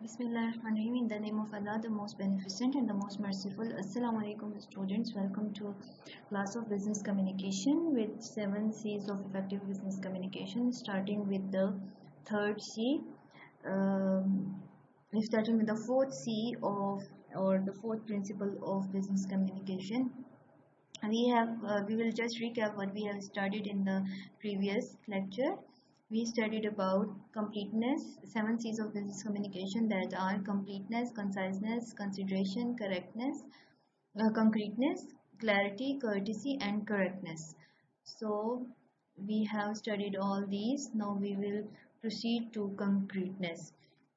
Bismillahirrahmanirrahim. In the name of Allah, the most beneficent and the most merciful. Assalamu alaikum, students. Welcome to class of business communication with 7 C's of effective business communication, starting with the third C. We're starting with the fourth C of or the fourth principle of business communication. We will just recap what we have studied in the previous lecture. We studied about completeness, 7 C's of business communication, that are completeness, conciseness, consideration, concreteness, clarity, courtesy, and correctness. So we have studied all these. Now we will proceed to concreteness.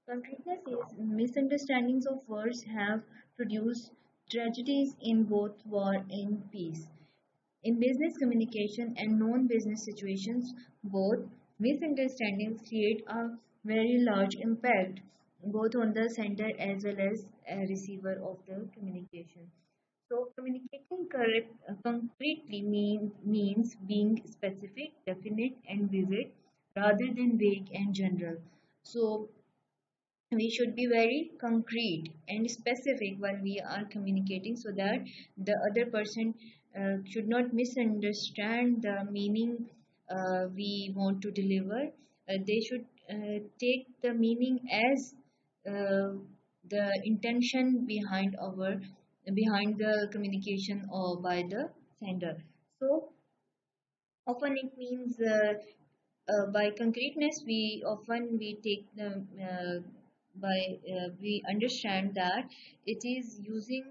Concreteness is misunderstandings of words have produced tragedies in both war and peace. In business communication and non-business situations, both misunderstandings create a very large impact, both on the sender as well as a receiver of the communication. So, communicating concretely means being specific, definite, and vivid rather than vague and general. So, we should be very concrete and specific while we are communicating so that the other person should not misunderstand the meaning we want to deliver. They should take the meaning as the intention behind the communication or by the sender. So often it means by concreteness we take the we understand that it is using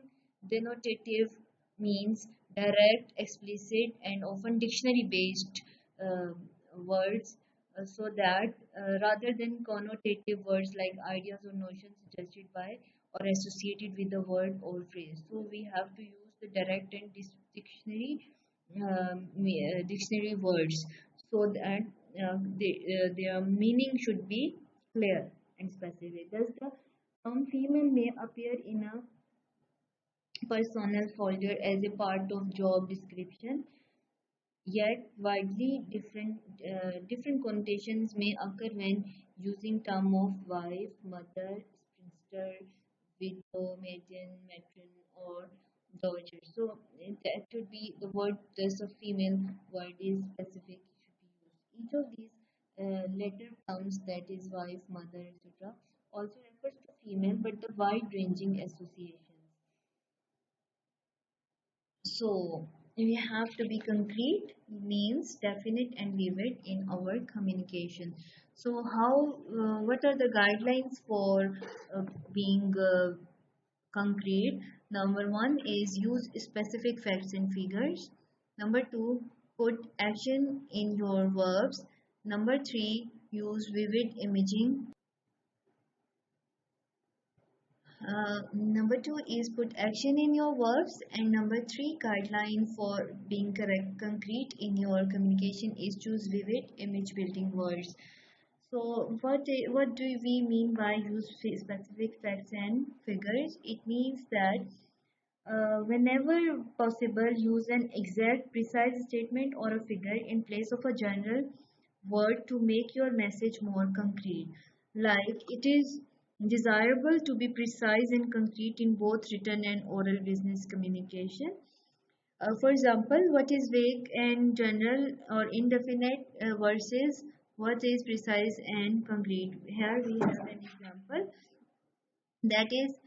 denotative means, direct, explicit, and often dictionary based uh, words, so that rather than connotative words like ideas or notions suggested by or associated with the word or phrase. So we have to use the direct and dictionary words, so that their meaning should be clear and specific. Thus, the term female may appear in a personnel folder as a part of job description, yet widely different connotations may occur when using term of wife, mother, spinster, widow, maiden, matron, or dowager. So that should be the word. Thus, a female word is specific should be used. Each of these later terms, that is wife, mother, etc., also refers to female, but the wide-ranging associations. So we have to be concrete, means definite and vivid in our communication. So what are the guidelines for being concrete? Number one is use specific facts and figures. Number two, put action in your verbs. Number three, use vivid imaging. Number two is put action in your verbs, and number three guideline for being correct concrete in your communication is choose vivid image building words. So what do we mean by use specific facts and figures? It means that whenever possible, use an exact, precise statement or a figure in place of a general word to make your message more concrete. Like, it is desirable to be precise and concrete in both written and oral business communication. For example, what is vague and general or indefinite versus what is precise and concrete. Here we have an example. That is,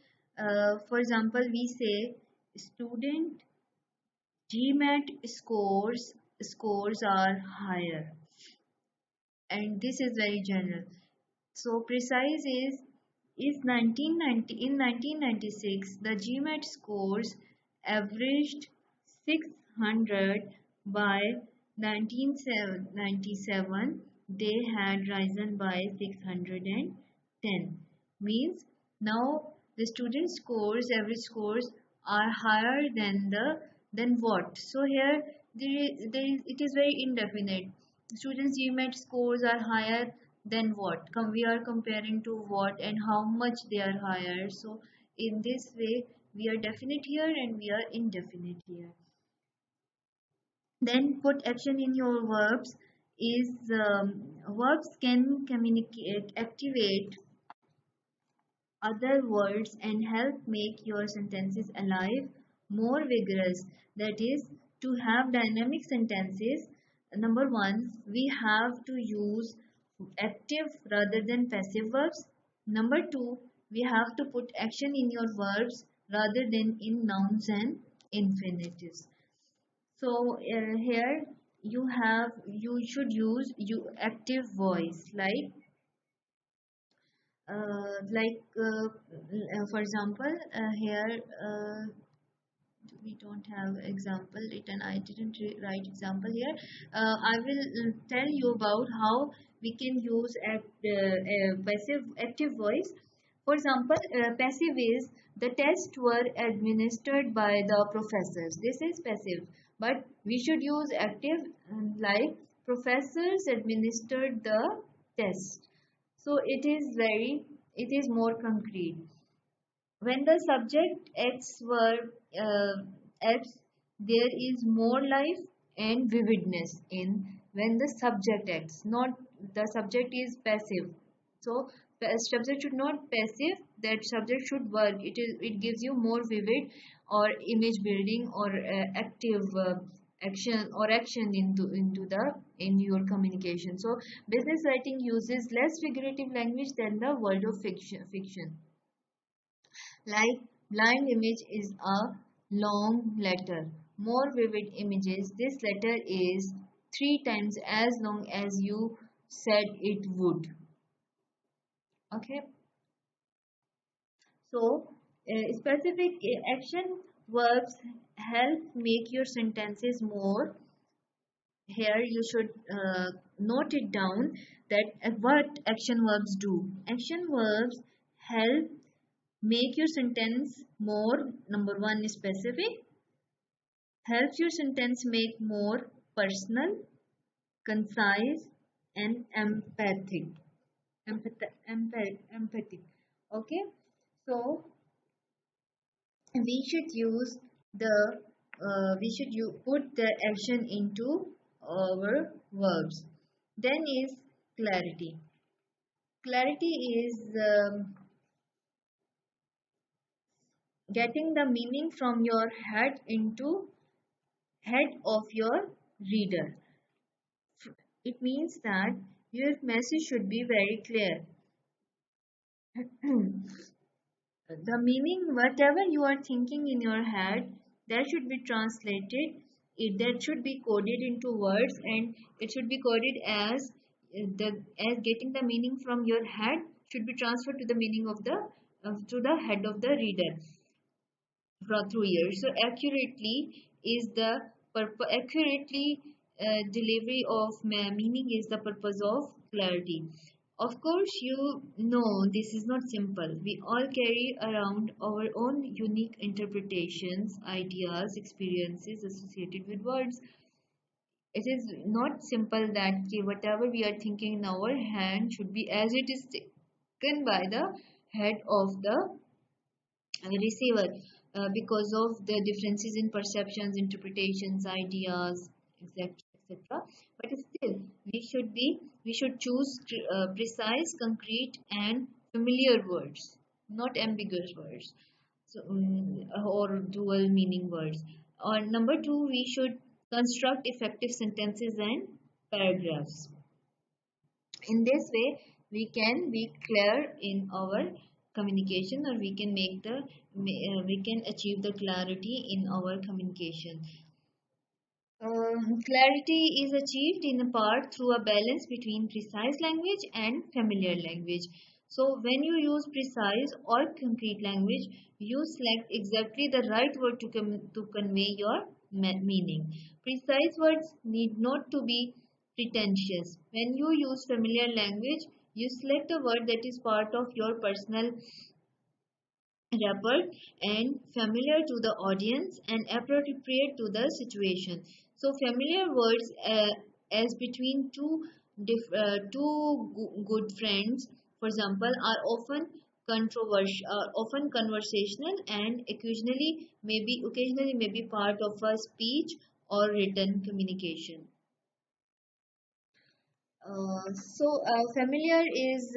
for example, we say student GMAT scores are higher, and this is very general. So precise is 1990 in 1996 the GMAT scores averaged 600. By 1997 they had risen by 610. Means now the student scores, average scores, are higher than what. So here it is very indefinite. Students GMAT scores are higher than what. We are comparing to what and how much they are higher. So in this way we are definite here and we are indefinite here. Then put action in your verbs is verbs can communicate, activate, other words and help make your sentences alive, more vigorous. That is, to have dynamic sentences, number one, we have to use active rather than passive verbs. Number two, we have to put action in your verbs rather than in nouns and infinitives. So here you should use active voice for example here we don't have example written. I didn't write example here. I will tell you about how we can use passive active voice. For example, passive is the tests were administered by the professors. This is passive, but we should use active like professors administered the test. So it is more concrete. When the subject acts, there is more life and vividness in when the subject acts. Not the subject is passive. So subject should not passive. That subject should work. It gives you more vivid or image building or active action in your communication. So business writing uses less figurative language than the world of fiction. Like blind image is a long letter. More vivid images, this letter is 3 times as long as you said it would. Okay. So, specific action verbs help make your sentences more. Here you should note it down that what action verbs do. Action verbs help make your sentence more, number one, is specific, helps your sentence make more personal, concise, and empathic. Empathic. Okay, so we should use put the action into our verbs. Then is clarity. Clarity is getting the meaning from your head into head of your reader. It means that your message should be very clear. The meaning, whatever you are thinking in your head, that should be translated. That should be coded into words, and it should be coded as as getting the meaning from your head should be transferred to the meaning of the to the head of the reader through ears. So accurately is the accurately delivery of meaning is the purpose of clarity. Of course, you know this is not simple. We all carry around our own unique interpretations, ideas, experiences associated with words. It is not simple that whatever we are thinking in our hand should be as it is taken by the head of the receiver because of the differences in perceptions, interpretations, ideas, etc. etc. But still, we should choose precise, concrete, and familiar words, not ambiguous words, so, or dual meaning words. Or number two, we should construct effective sentences and paragraphs. In this way, we can be clear in our communication, or we can we can achieve the clarity in our communication. Clarity is achieved in part through a balance between precise language and familiar language. So when you use precise or concrete language, you select exactly the right word to convey your meaning. Precise words need not to be pretentious. When you use familiar language, you select a word that is part of your personal rapport and familiar to the audience and appropriate to the situation. So familiar words as between two good friends, for example, are often controversial, often conversational, and occasionally may be part of a speech or written communication. Familiar is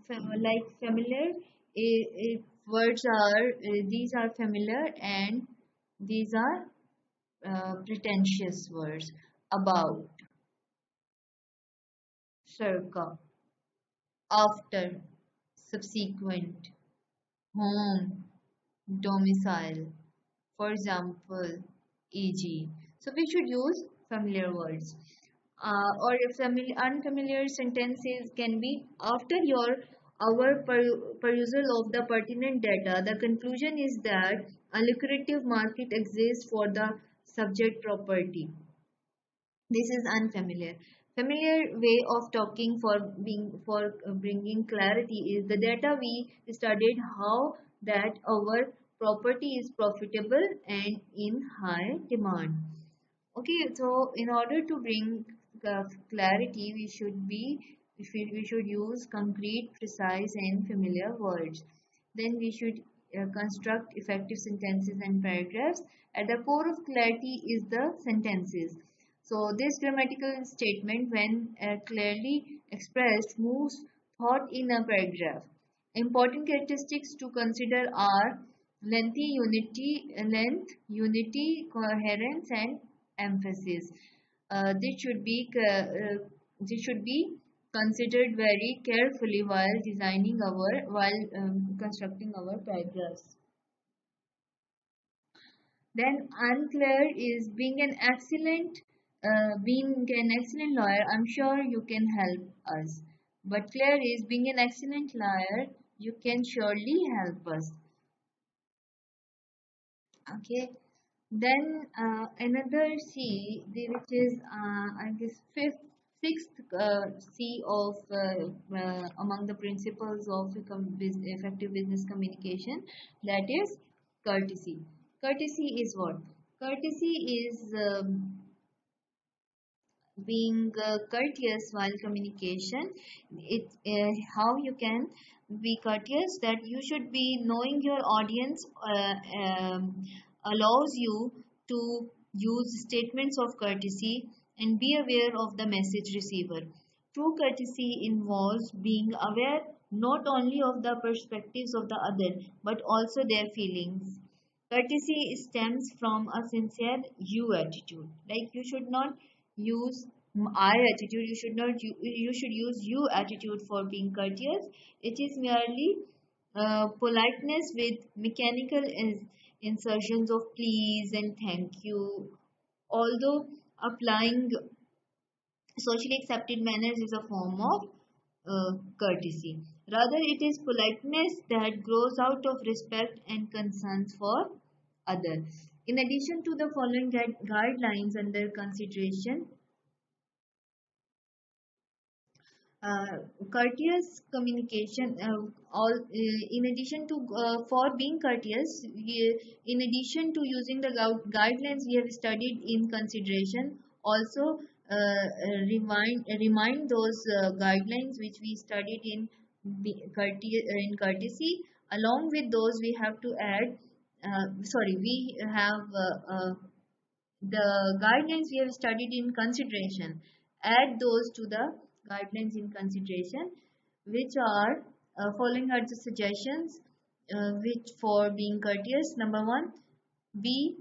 like familiar, words are these are familiar and these are pretentious words. About, circa, after, subsequent, home, domicile, for example, e.g. So we should use familiar words. Or if unfamiliar sentences can be after our perusal of the pertinent data. The conclusion is that a lucrative market exists for the subject property. This is unfamiliar. Familiar way of talking for bringing clarity is the data we studied how that our property is profitable and in high demand. Okay, so in order to bring clarity, we should use concrete, precise, and familiar words. Then we should construct effective sentences and paragraphs. At the core of clarity is the sentences. So this grammatical statement, when clearly expressed, moves thought in a paragraph. Important characteristics to consider are length, unity, coherence, and emphasis. This should be considered very carefully while constructing our paragraphs. Then unclear is being an excellent lawyer. I'm sure you can help us. But clear is being an excellent lawyer. You can surely help us. Okay. Then another C, which is I guess sixth C of among the principles of effective business communication, that is courtesy. Courtesy is what? Courtesy is being courteous while communication. It how you can be courteous, that you should be knowing your audience allows you to use statements of courtesy and be aware of the message receiver. True courtesy involves being aware not only of the perspectives of the other but also their feelings. Courtesy stems from a sincere you attitude. Like you should not use I attitude. You should use you attitude for being courteous. It is merely politeness with mechanical insertions of please and thank you. Although applying socially accepted manners is a form of courtesy. Rather, it is politeness that grows out of respect and concerns for others. In addition to the following guidelines under consideration, uh, courteous communication, all in addition to for being courteous, in addition to using the guidelines we have studied in consideration, also remind those guidelines which we studied in in courtesy. Along with those we have to add, sorry, we have the guidelines we have studied in consideration. Add those to the guidelines in consideration, which are following are the suggestions which for being courteous. Number one, be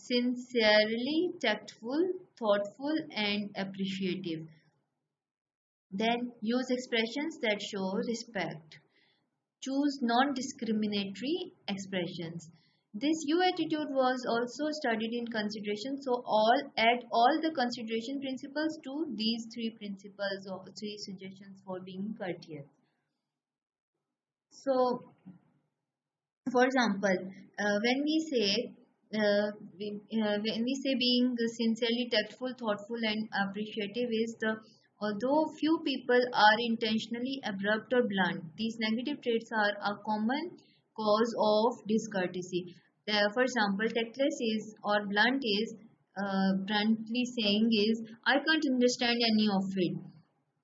sincerely tactful, thoughtful, and appreciative. Then use expressions that show respect. Choose non-discriminatory expressions. This U attitude was also studied in consideration. So add all the consideration principles to these three principles or three suggestions for being courteous. So, for example, when we say when we say being sincerely tactful, thoughtful, and appreciative is the although few people are intentionally abrupt or blunt, these negative traits are a common cause of discourtesy. For example, tactless is or blunt is bluntly saying is I can't understand any of it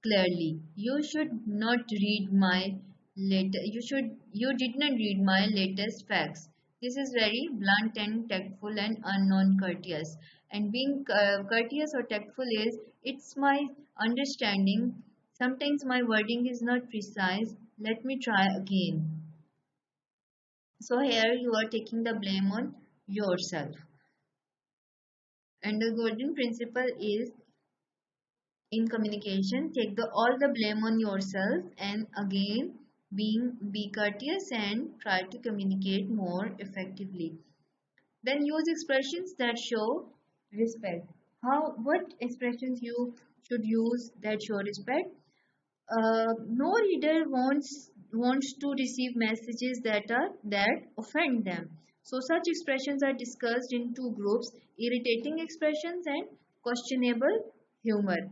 clearly. You should not read my you did not read my latest facts. This is very blunt and tactful and unknown courteous. And being courteous or tactful is it's my understanding Sometimes my wording is not precise. Let me try again. So here you are taking the blame on yourself. And the golden principle is in communication, take all the blame on yourself, and again be courteous and try to communicate more effectively. Then use expressions that show respect. What expressions you should use that show respect? No reader wants to receive messages that offend them. So such expressions are discussed in two groups: irritating expressions and questionable humor.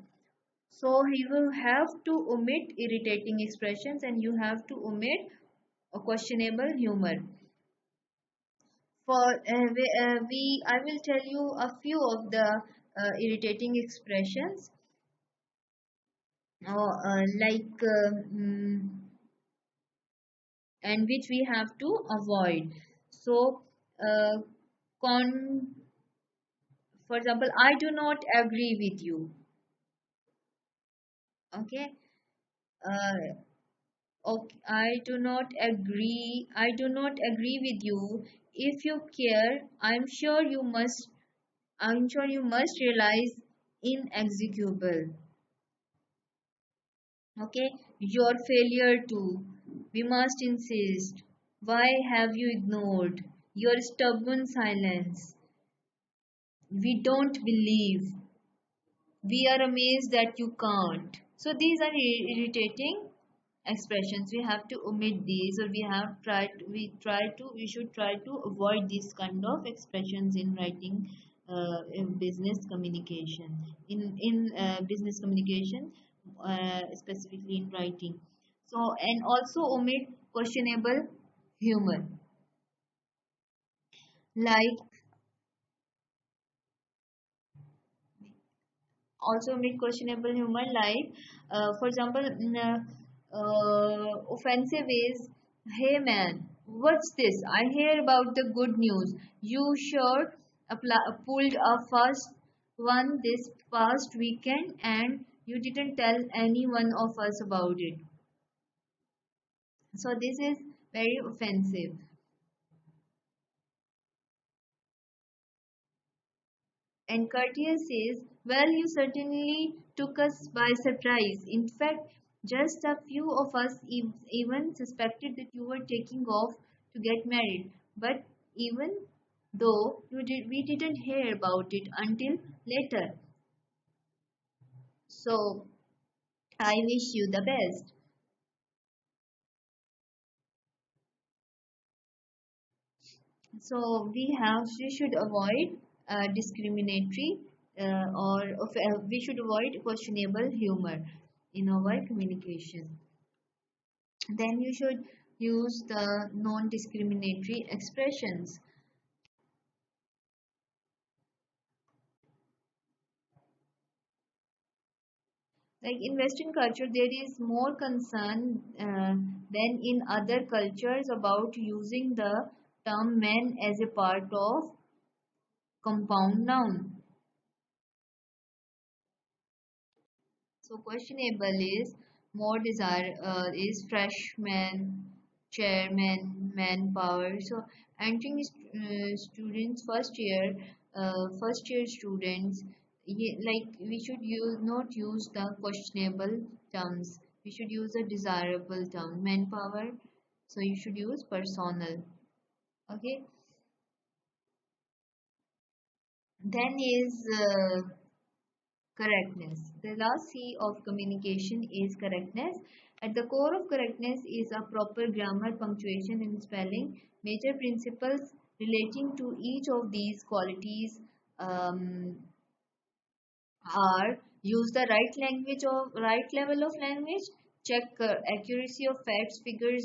So you will have to omit irritating expressions and you have to omit a questionable humor. I will tell you a few of the irritating expressions, like and which we have to avoid. So, uh, con for example, I do not agree with you. Okay. Uh, Okay, I do not agree with you. If you care, I'm sure you must realize inexecutable. Okay, your failure to. We must insist. Why have you ignored? Your stubborn silence. We don't believe. We are amazed that you can't. So these are irritating expressions. We have to omit these, or we should try to avoid these kind of expressions in writing, in business communication, in business communication, specifically in writing. So, and also omit questionable humor, like also omit questionable humor, like for example, offensive is, hey man, what's this? I hear about the good news. You sure pulled a fast one this past weekend and you didn't tell any one of us about it. So this is very offensive. And courteous says, well, you certainly took us by surprise. In fact, just a few of us even suspected that you were taking off to get married. But even though we didn't hear about it until later. So I wish you the best. So we should avoid discriminatory we should avoid questionable humor in our communication. Then you should use the non-discriminatory expressions. Like in Western culture, there is more concern than in other cultures about using the term man as a part of compound noun. So questionable is more desire is freshman, chairman, manpower. So entering students first year students, like we should not use the questionable terms. We should use a desirable term, manpower. So you should use personal. Okay. Then is correctness. The last C of communication is correctness. At the core of correctness is a proper grammar, punctuation, and spelling. Major principles relating to each of these qualities um, are: use the right level of language, check accuracy of figures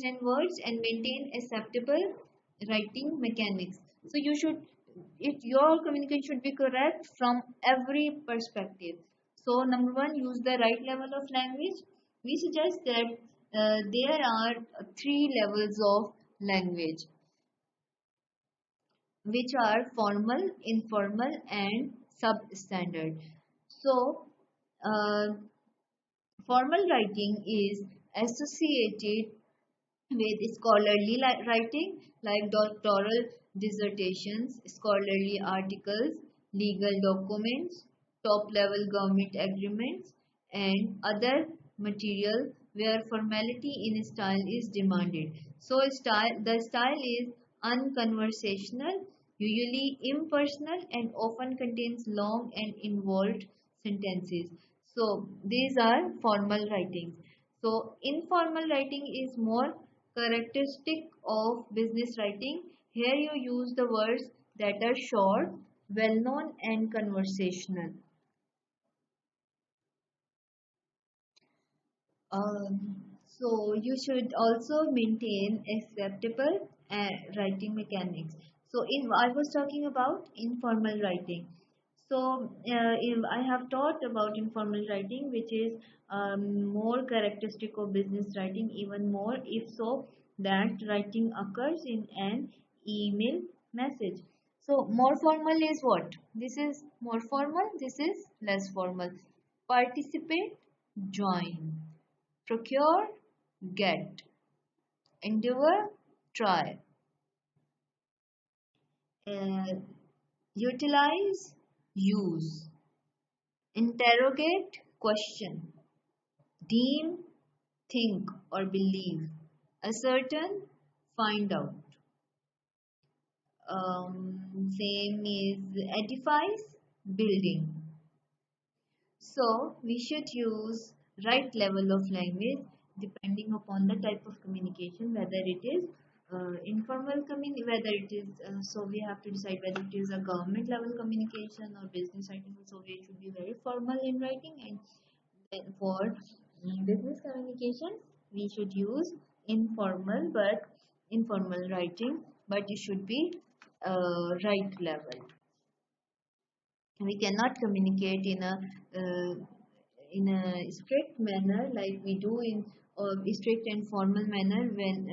and words, and maintain acceptable writing mechanics. So you should, if your communication should be correct from every perspective. So number one, use the right level of language. We suggest that there are three levels of language, which are formal, informal, and substandard. So, Uh, Formal writing is associated with scholarly writing like doctoral dissertations, scholarly articles, legal documents, top level government agreements, and other material where formality in style is demanded. So the style is unconversational, usually impersonal, and often contains long and involved sentences. So these are formal writings. So informal writing is more characteristic of business writing. Here you use the words that are short, well known, and conversational. So you should also maintain acceptable writing mechanics. So in I was talking about informal writing. So if I have taught about informal writing, which is more characteristic of business writing, even more if so that writing occurs in an email message. So more formal is what? This is more formal. This is less formal. Participate, join. Procure, get. Endeavor, try. Uh, Utilize, use. Interrogate, question. Deem, think or believe. Ascertain, find out. Same is edifies, building. So we should use right level of language depending upon the type of communication, whether it is informal whether it is so we have to decide whether it is a government level communication or business writing. So it should be very formal in writing, and then for business communication we should use informal writing, but it should be right level. We cannot communicate in a strict manner like we do in strict and formal manner when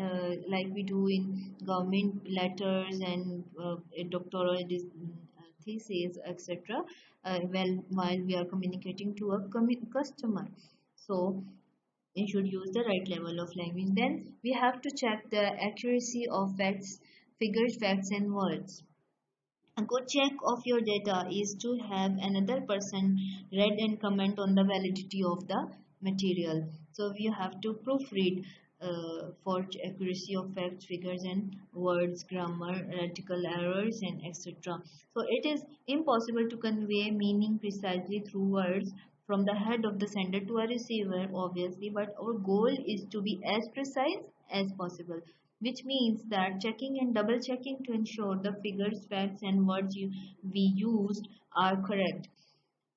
like we do in government letters and doctoral theses, etc. While we are communicating to a customer. So we should use the right level of language. Then we have to check the accuracy of facts, figures, facts, and words. A good check of your data is to have another person read and comment on the validity of the material. So you have to proofread for accuracy of facts, figures, and words, grammar, radical errors, and etc. So it is impossible to convey meaning precisely through words from the head of the sender to a receiver, obviously, but our goal is to be as precise as possible, which means that checking and double checking to ensure the figures, facts, and words we used are correct.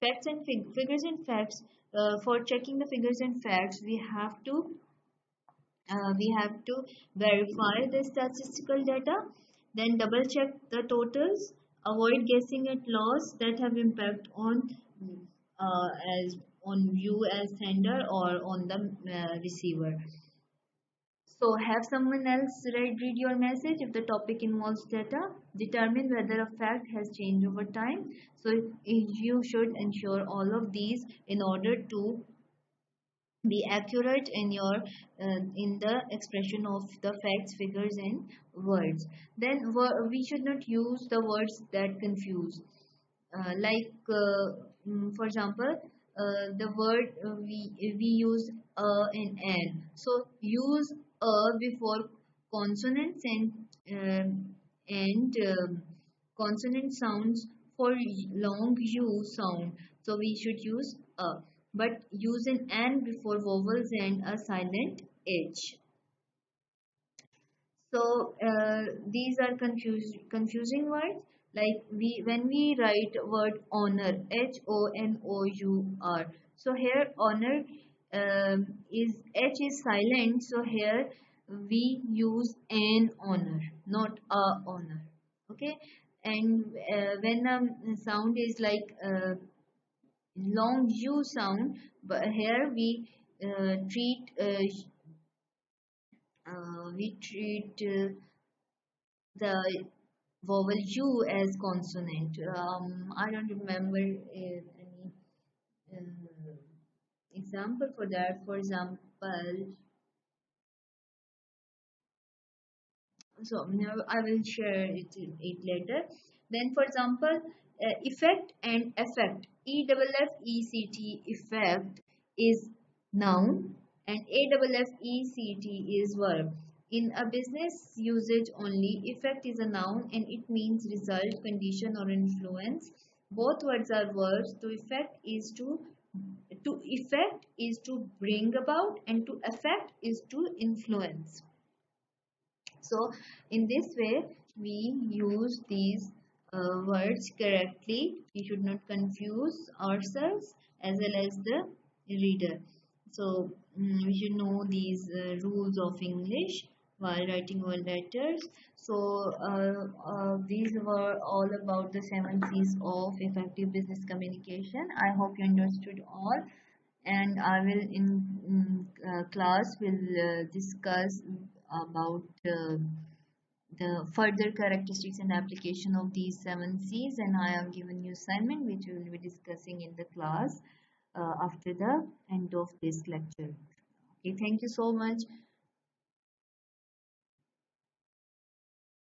Facts and figures and facts. For checking the figures and facts, we have to verify the statistical data, then double check the totals, avoid guessing at loss that have impact on uh, as on you as sender or on the receiver. So have someone else read your message if the topic involves data. Determine whether a fact has changed over time. So you should ensure all of these in order to be accurate in your in the expression of the facts, figures, and words. Then we should not use the words that confuse. For example, the word we use and an. So use before consonants and consonant sounds for long U sound. So we should use but use an before vowels and a silent H. So these are confusing words. Like when we write word honor, Honor. So here honor is H is silent. So here we use an honor, not a honor. Okay, and when a sound is like long U sound, but here we treat the vowel U as consonant. I don't remember any. example for that. For example, so now I will share it later. Then for example, effect and effect, EFFECT, effect is noun and AFFECT is verb. In a business usage only, effect is a noun and it means result, condition or influence. Both words are verbs. To effect is to bring about, and to affect is to influence. So in this way we use these words correctly. We should not confuse ourselves as well as the reader. So we should know these rules of English while writing our letters. So these were all about the 7 C's of effective business communication. I hope you understood all, and I will in class will discuss about the further characteristics and application of these 7 C's, and I have given you assignment which we will be discussing in the class after the end of this lecture. Okay, thank you so much.